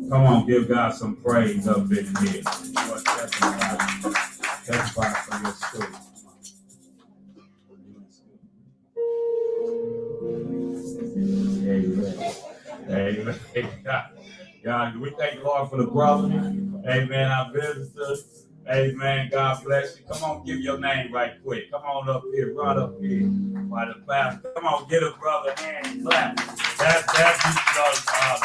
Come on, give God some praise up in here. Lord, testify for your spirit. Amen. Amen. God, we thank the Lord for the brother. Amen. Our visitors. Amen. God bless you. Come on, give your name right quick. Come on up here. Right up here. By the pastor. Come on, get a brother hand and clap. That's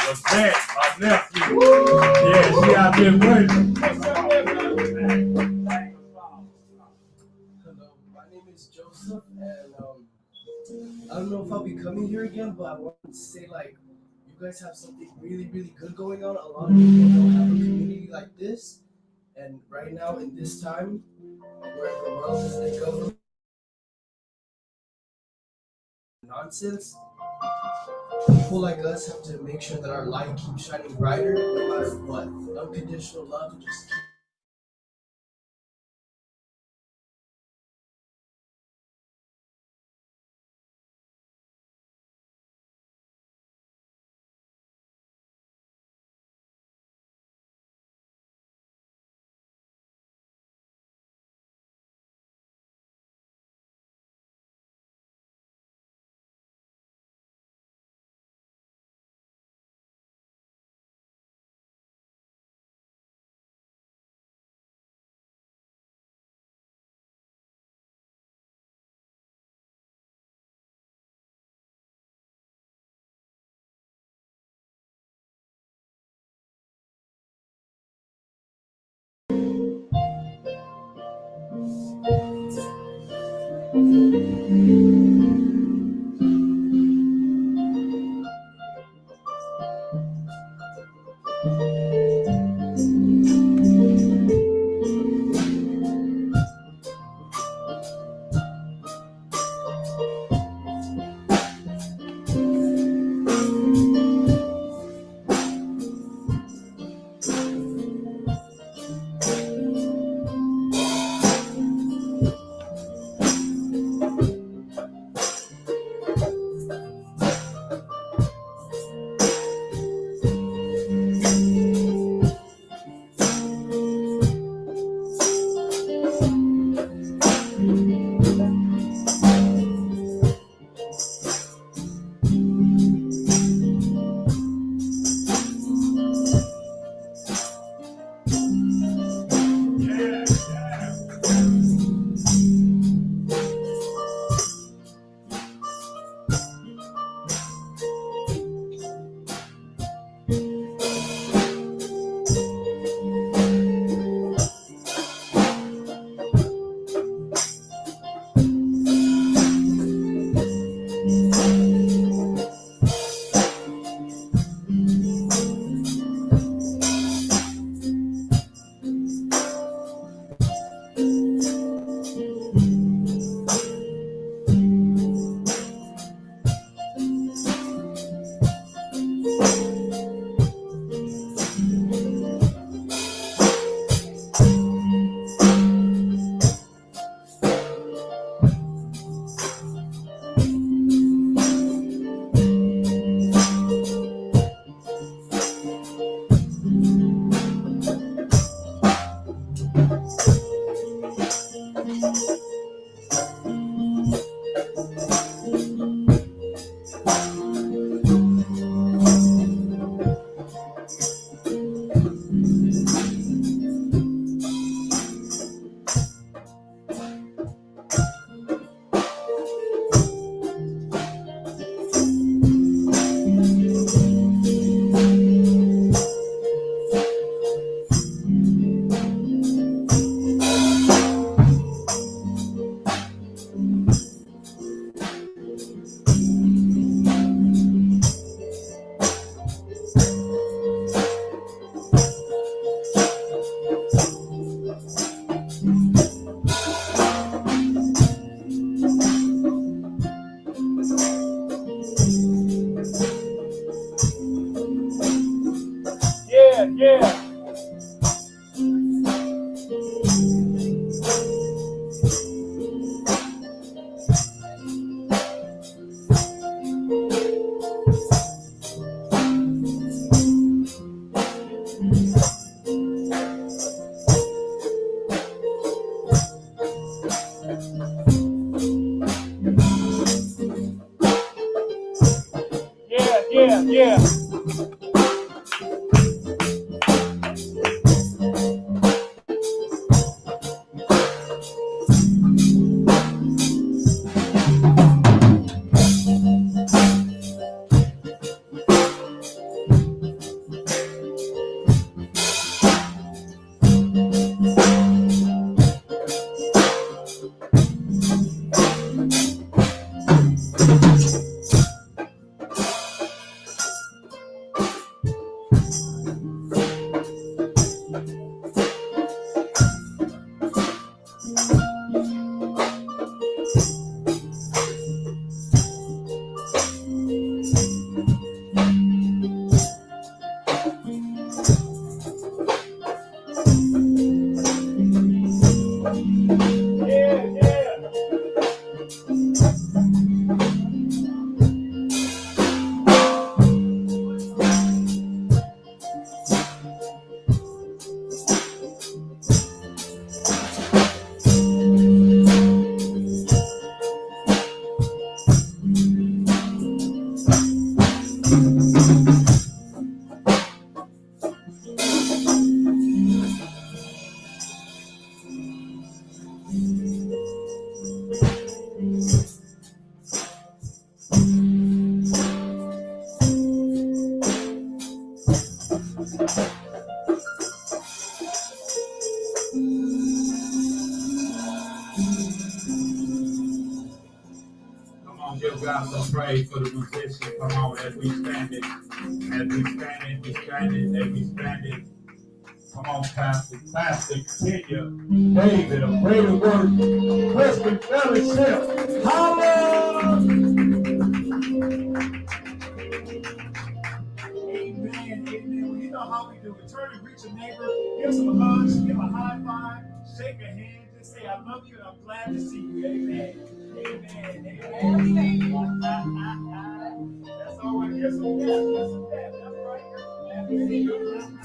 Lizette, our nephew. Yeah, she out there working. Hello, my name is Joseph, and I don't know if I'll be coming here again, but I want to say, like, you guys have something really, really good going on. A lot of people don't have a community like this, and right now, in this time, where the world is the government nonsense, people like us have to make sure that our light keeps shining brighter, no matter what. Unconditional love, just keep. Come on, give God some praise for the musician. Come on, as we stand it, as we stand it. Come on, Pastor, Kenya, David, a greater work, Christian fellowship. Hallelujah! Amen, amen. Well, you know how we do it. Turn and reach a neighbor, give some hugs, give a high five, shake a hand, just say, I love you and I'm glad to see you. Amen. Amen. Amen. That's all right. Here's some death. That's right.